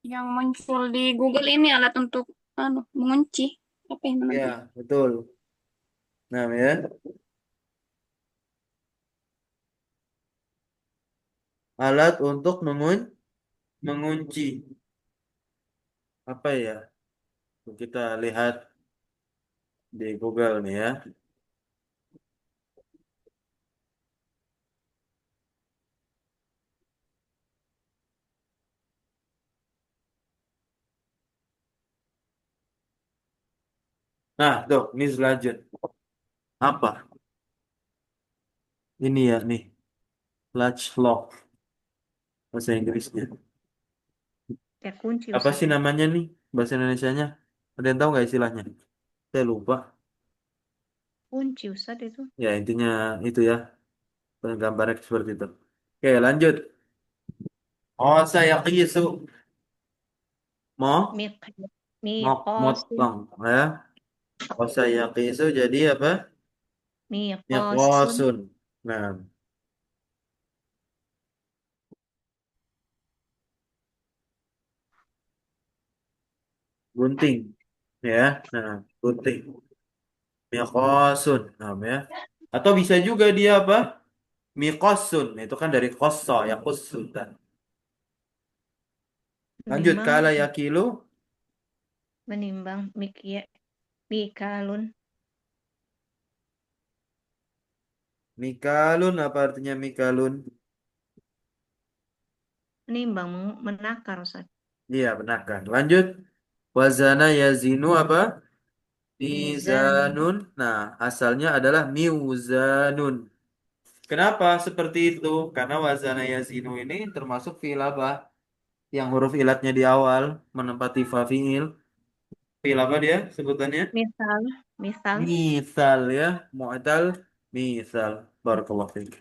Yang muncul di Google ini alat untuk mengunci. Apa yang namanya? Ya, betul. Nah, ya. Alat untuk mengunci. Apa ya? Kita lihat di Google nih ya. Nah, tuh, mizlajun. Apa? Ini ya nih, latch lock bahasa Inggrisnya. Ya kunci, Apa Ustaz. sih namanya nih bahasa Indonesianya? Ada yang tahu nggak istilahnya? Saya lupa. Kunci, Ustaz itu. Ya intinya itu ya, gambarnya seperti itu. Oke, lanjut. Oh, saya kisu. Mau Mik. Miqasun. motong ya. Oh, saya kisu jadi apa? Miqasun. Miqasun. Nah, gunting ya. Nah, gunting. Miqasun. Nah, ya. Atau bisa juga dia apa? Miqasun. Itu kan dari koso ya kusutan. Lanjut Menimbang. kala yakilu. Menimbang. Mikalun. Mikalun apa artinya mikalun? Menimbang. Menakar, Ustaz. Iya, benar kan. Lanjut. Wazana yazinu apa? Mizan. Mizanun. Nah, asalnya adalah miuzanun. Kenapa seperti itu? Karena wazana yazinu ini termasuk fi'il apa? Yang huruf ilatnya di awal menempati fa fi'il. Fi'il apa dia sebutannya? Misal. Misal. Misal ya. Mu'tal misal. Barakallahu fiik.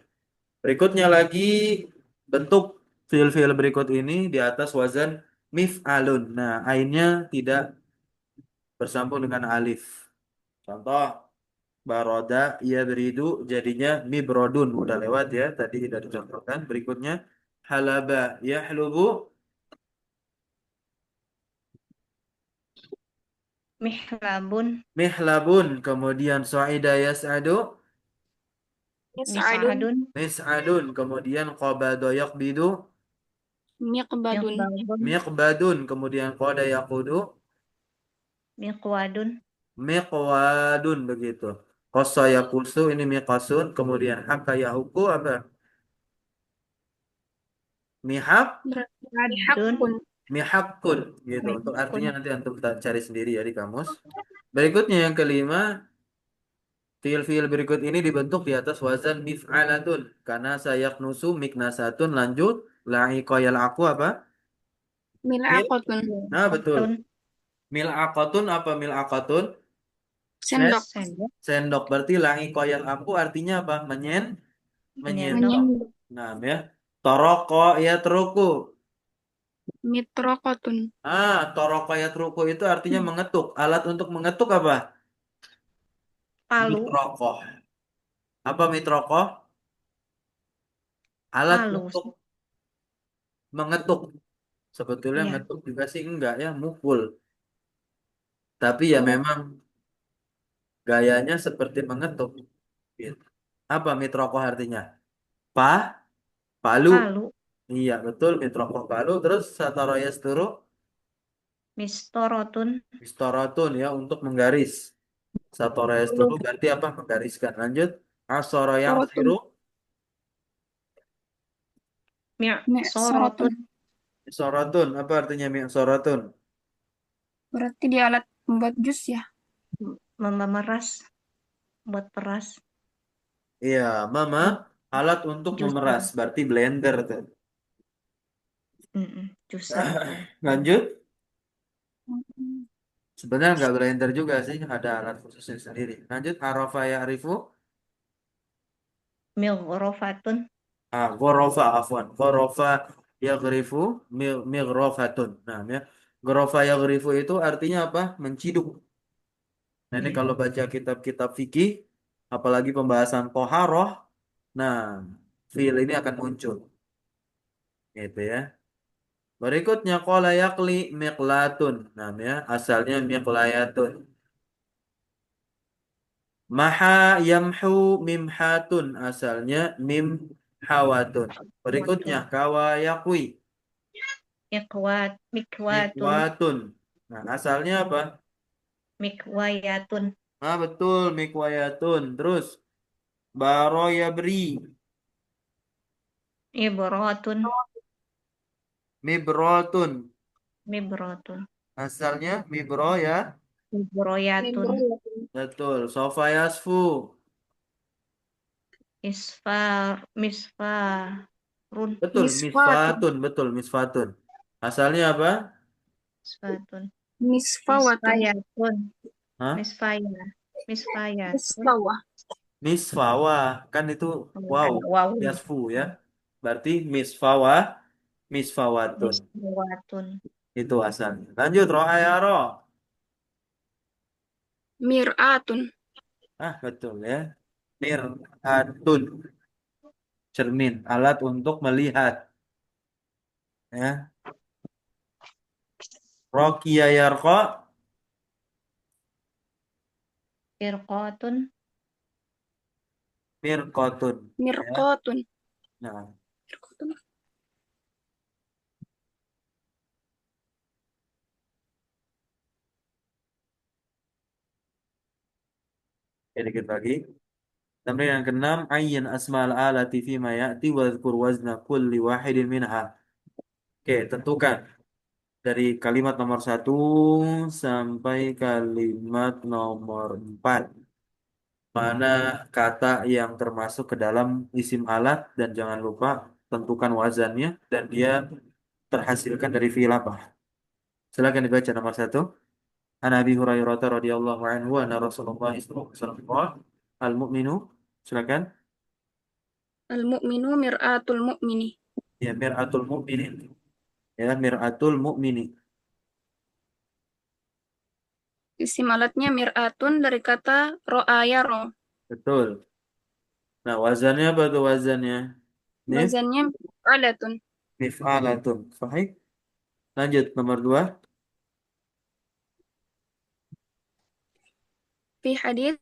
Berikutnya lagi bentuk fiil-fiil berikut ini di atas wazan mif'alun. Nah, ainnya tidak bersambung dengan alif. Contoh, baroda ia beridu jadinya mibrodun. Udah lewat ya, tadi sudah dicontohkan. Berikutnya, halaba yahlubu Mihlabun. mihlabun. Kemudian so'ida yas'adu Yas'adun, Mis'adun. mis'adun. Kemudian qabado yaqbidu miqbadun, Miqbadun. miqbadun. Kemudian qada yaqudu Miqwadun. miqwadun begitu. Qassa yaqusu ini miqasun, kemudian haka yahuku apa? Mihak, berarti Dun. hakun. mihakun gitu. Untuk Mihakun. artinya nanti antum cari sendiri ya di kamus. Berikutnya yang kelima, fiil-fiil berikut ini dibentuk di atas wazan mif'alatun karena sayaknusu miknasatun lanjut la'iqa yal'aqu apa? Mil. Mil'aqatun, Nah, betul. Tun. Mil'aqatun apa mil'aqatun? Sendok. Sendok. Sendok. Berarti langi koyak aku artinya apa? Menyendok. Menyendok. Menyendok. Nah, ya. Toroko ya teruku. Mitrokotun. Toroko ya teruku itu artinya mengetuk. Alat untuk mengetuk apa? Palu. Mitrokoh. Apa mitrokoh? Alat Palu. untuk mengetuk. Sebetulnya Iya. ngetuk juga sih enggak ya, mukul. Tapi ya memang gayanya seperti mengetuk. Gitu. Apa mitrokoh artinya? Pa, palu. Palu. Iya, betul. Mitrokoh palu. Terus satoroya sturu, Mistorotun. mistoratun ya untuk menggaris. Satoroya sturu Puluh. berarti apa? Menggariskan. Lanjut. Asoroya Sorotun. siru, Mi'sorotun. Sorotun. misoratun. Apa artinya misoratun? Berarti dia alat membuat jus ya. Memeras. Buat peras. Iya, mama. Alat untuk Juicer. memeras. Berarti blender tuh. Juicer. Lanjut. Mm-mm. Sebenarnya nggak blender juga sih. Ada alat khususnya sendiri. Lanjut. Arafa ya'rifu. Mighrofatun. Ghorofa afwan. Ghorofa yaghrifu mighrofatun. Nah, ya. Ghorofa yaghrifu itu artinya apa? Menciduk. Nah, ini Iya. kalau baca kitab-kitab fikih, apalagi pembahasan toharoh, nah, fiil ini akan muncul. Gitu ya. Berikutnya qala yaqli miqlatun. Nah, ya, asalnya miqlayatun. Maha yamhu mimhatun. Asalnya mimhawatun. Berikutnya Watun. kawa yakwi Mikwatun. mikwatun. Nah, asalnya apa? Mikwayatun. Betul, mikwayatun. Terus baro yabri Ibrotun. mibrotun. Mibrotun. Asalnya mibro ya. Ibroyatun. Membro. Betul. Sofa yasfu. Misfarun. Betul, Miswatun. misfatun. Betul, misfatun. Asalnya apa? Misfatun. Misfawatun. Misfayatun. Hah? Misfaya. Misfayatun. Misfawa. Misfawa. Kan itu wow. Ada wawunya. Yasfu ya. Berarti misfawa. Misfawatun. Misfawatun. Itu asalnya. Lanjut, roh ayaro. Mir'atun. Betul ya. Mir'atun. Cermin. Alat untuk melihat. Ya. Rokiya yarqa. Irqatun. Mirqatun. Ya. Mirqatun. Nah, Mirqatun. sedikit lagi. Tamrin yang keenam, ayyan asma'al alati fima ya'ti wa dzkur wazna kulli wahidin minha. Oke, tentukan dari kalimat nomor 1 sampai kalimat nomor 4. Mana kata yang termasuk ke dalam isim alat dan jangan lupa tentukan wazannya dan dia terhasilkan dari fi'il apa. Silakan dibaca nomor 1. An Abi Hurairah radhiyallahu anhu anna Rasulullah sallallahu alaihi wasallam al-mu'minu. Silakan. Al-mu'minu mir'atul mu'mini. Ya, mir'atul mu'minin. Ya, mir'atul mu'mini. Isim alatnya mir'atun dari kata ro'a yaro. Betul. Nah, wazannya apa tuh wazannya? Mif, Wazannya alatun. mif'alatun. Sahih. Lanjut nomor 2. Fi hadis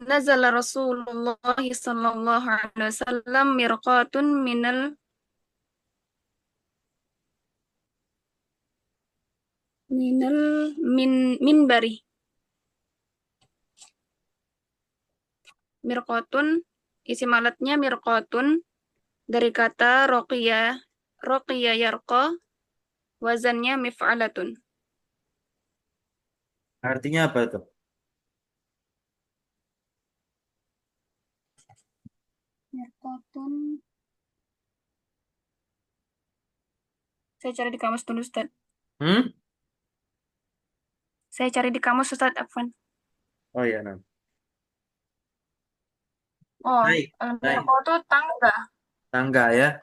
nazala Rasulullah sallallahu alaihi wasallam mirqatun minal minbari. Mirqatun isim alatnya mirqatun dari kata roqiya yarqa, wazannya mif'alatun. Artinya apa tuh? Mirqatun, saya cari di kamus dulu Ustaz. Hmm? Saya cari di kamus Ustaz Afwan. Oh ya, nah. Oh, Naik, naik. al-mirqah itu tangga. Tangga ya.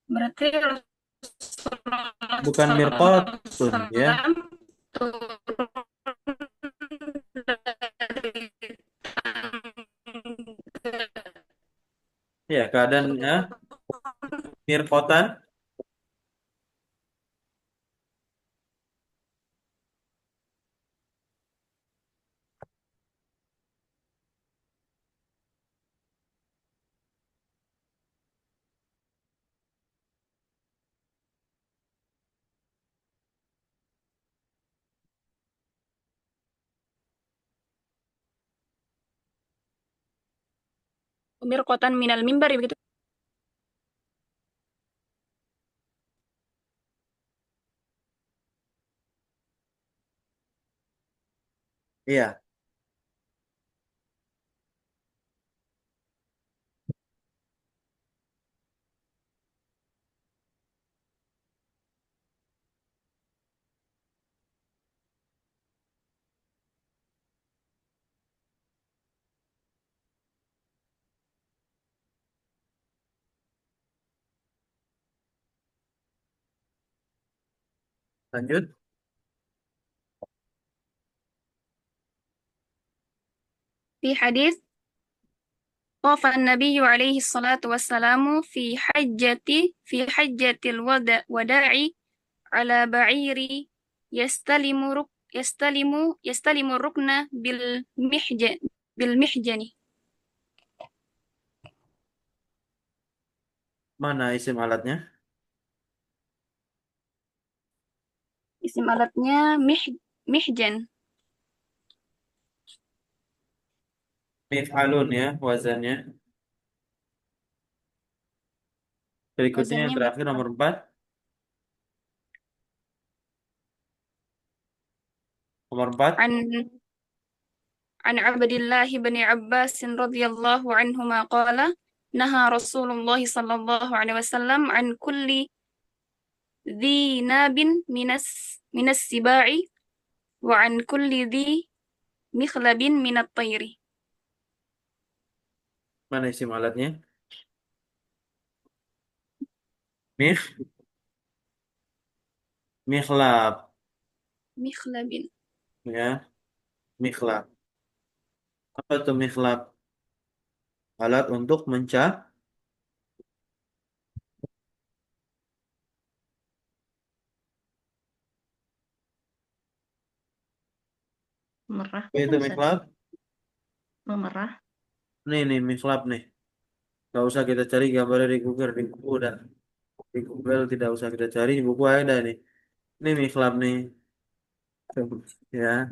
Berarti Rasulullah Bukan mirqatun ya. SAW turun dari tangga. Ya, keadaannya mirqatan. Mirqatan minal mimbar begitu. Iya, lanjut. Di hadis طاف النبي عليه الصلاة والسلام في حجة الوداع على بعير يستلم الركن بالمحجن. Mana isim alatnya? Isim alatnya mihjan. Mif'alun ya wazannya. Berikutnya yang Wazannya terakhir nomor 4. Nomor 4. an عن عبد الله بن عباس رضي الله عنهما قال نهى رسول الله صلى الله عليه وسلم عن كل ذي ناب من السباع وعن كل ذي مخلب من الطير. Mana isim alatnya? Mih, Mikhlab مخلب. ya, Mikhlab. Apa tuh Mikhlab? Alat untuk Merah apa itu bukan Ustaz? Mikhlab? Memerah. Nih Mikhlab nih. Gak usah kita cari gambarnya di Google, di buku udah. Di Google tidak usah kita cari, di buku ada nih. Ini Mikhlab nih. Ya.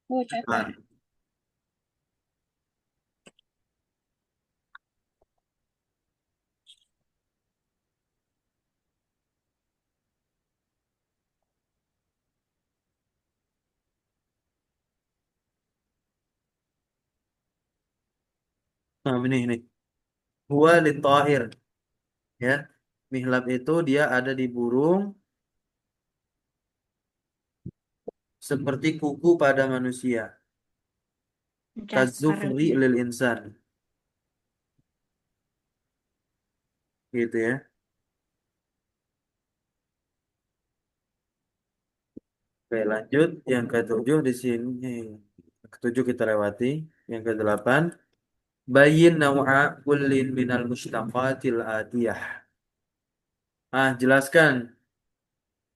Oh, catat. Nah, ini. Huwa litahir. Ya. Mihlab itu dia ada di burung seperti kuku pada manusia. Cakar Kazufri lil insan. Gitu ya. Oke, lanjut. Yang ketujuh di sini. Yang ketujuh kita lewati. Yang kedelapan. Bayin naw'a kullin minal mushtaqatil atiyah. Jelaskan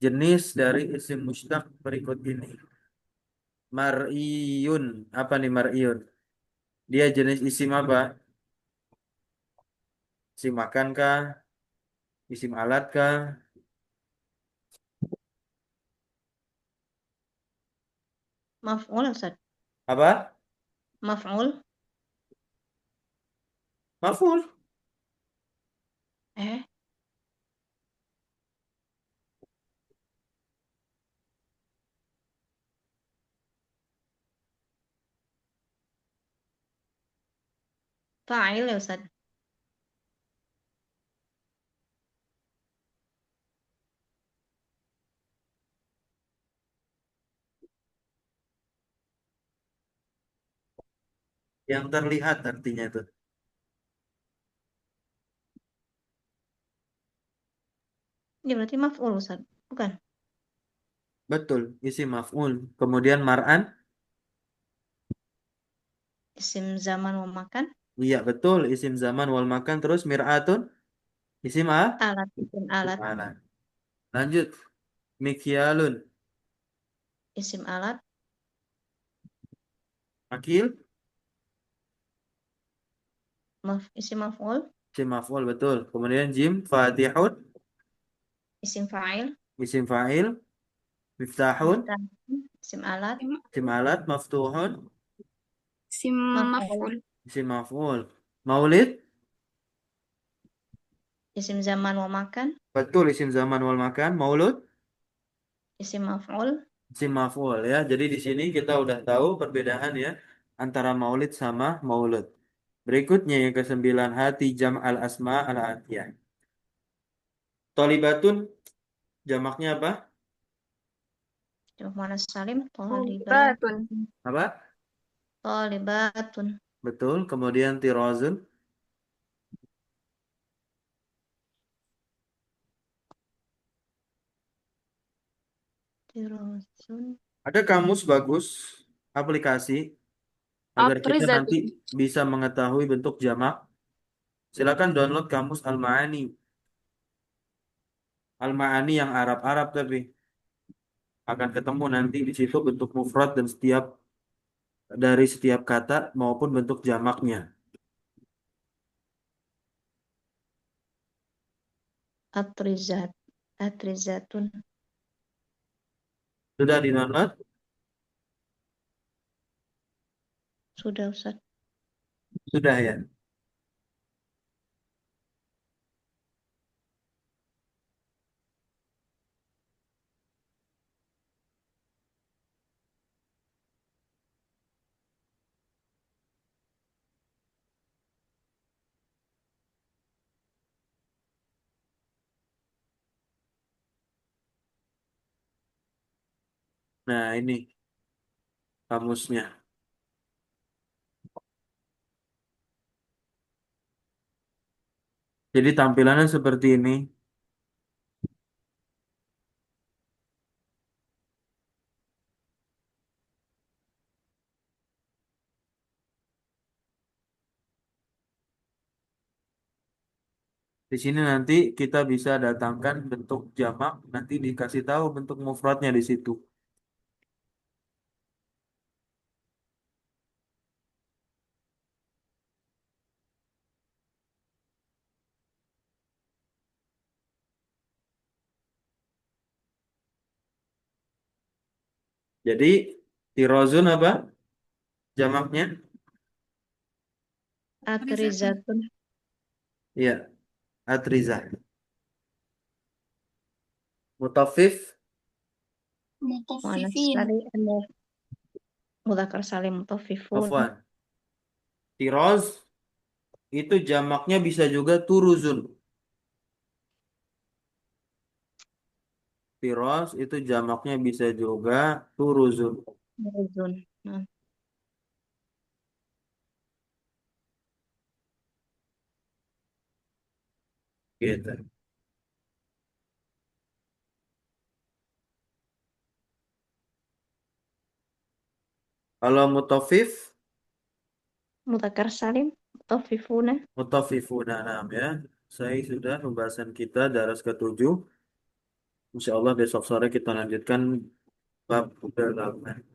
jenis dari isim mushtaq berikut ini. Mar'iyun. Apa nih mar'iyun? Dia jenis isim apa? Isim makan kah? Isim alat kah? maf'ul Ustaz. Apa? Maf'ul. Maf'ul. Eh, fa'il ya Ustaz. Yang terlihat artinya itu. Ini berarti maf'ul Ustaz. Bukan. Betul, isim maf'ul. Kemudian mar'an, Isim zaman wa makan. iya betul, isim zaman wal makan. Terus mir'atun, isim Alat. Isim alat. alat. Lanjut, mikyalun, Isim alat. akil, Isim maf'ul. isim maf'ul betul. Kemudian jim, fatihun, Isim fa'il. isim fa'il, miftahun, Miftah. Isim alat. isim alat, maftuhun, Isim Maf'ul. maf'ul. isim maf'ul. Maulid, Isim zaman wa makan. betul isim zaman wal makan. Maulud, Isim maf'ul. isim maf'ul ya. Jadi di sini kita udah tahu perbedaan ya antara maulid sama maulud. Berikutnya yang kesembilan hati jam al asma al atiyah. Tolibatun jamaknya apa? Jamak muannas salim. Tolibat. Tolibatun. Apa? Tolibatun. Betul. Kemudian tirozun. Tirosun. Ada kamus bagus aplikasi agar kita nanti Atrizatun. bisa mengetahui bentuk jamak. Silakan download kamus Al-Ma'ani. Al-Ma'ani yang Arab-Arab tapi akan ketemu nanti di situ bentuk mufrad dan dari setiap kata maupun bentuk jamaknya. Atrizat. Atrizatun. Sudah di-download? Sudah Ustaz. Sudah ya. Nah, ini kamusnya. Jadi tampilannya seperti ini. Di sini nanti kita bisa datangkan bentuk jamak, nanti dikasih tahu bentuk mufradnya di situ. Jadi tirozun apa jamaknya? Atrizatun. Iya, atrizah. Mutafif, Muannas Mutaffifin. salim. Mudzakkar salim mutaffifun. afwan. Tiroz itu jamaknya bisa juga turuzun. Tiroz itu jamaknya bisa juga turuzun. Muzun. Nah, Gitu. Kalau mutafif, mudzakkar salim mutaffifuna. mutafifuna nam ya. Saya sudah pembahasan kita daras ketujuh. Insya Allah besok sore kita lanjutkan bab kedelapan.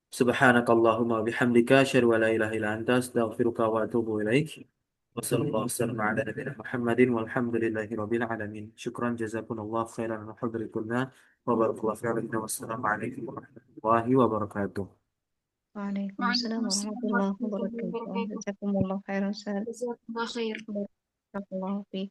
Subhanakallahumma bihamdika asyhadu an la ilaha illa anta astaghfiruka wa atubu ilaik. Wassallallahu wasallam ala nabiyina Muhammadin walhamdulillahi rabbil alamin. Syukran jazakumullah khairan wa hadrikunna wa barakallahu fiikum. Wassalamualaikum warahmatullahi wabarakatuh. Waalaikumsalam Waalaikumsalam warahmatullahi warahmatullahi wabarakatuh. wabarakatuh. Jazakumullah khairan Ustaz. Jazakallah khair. Barakallahu fiik.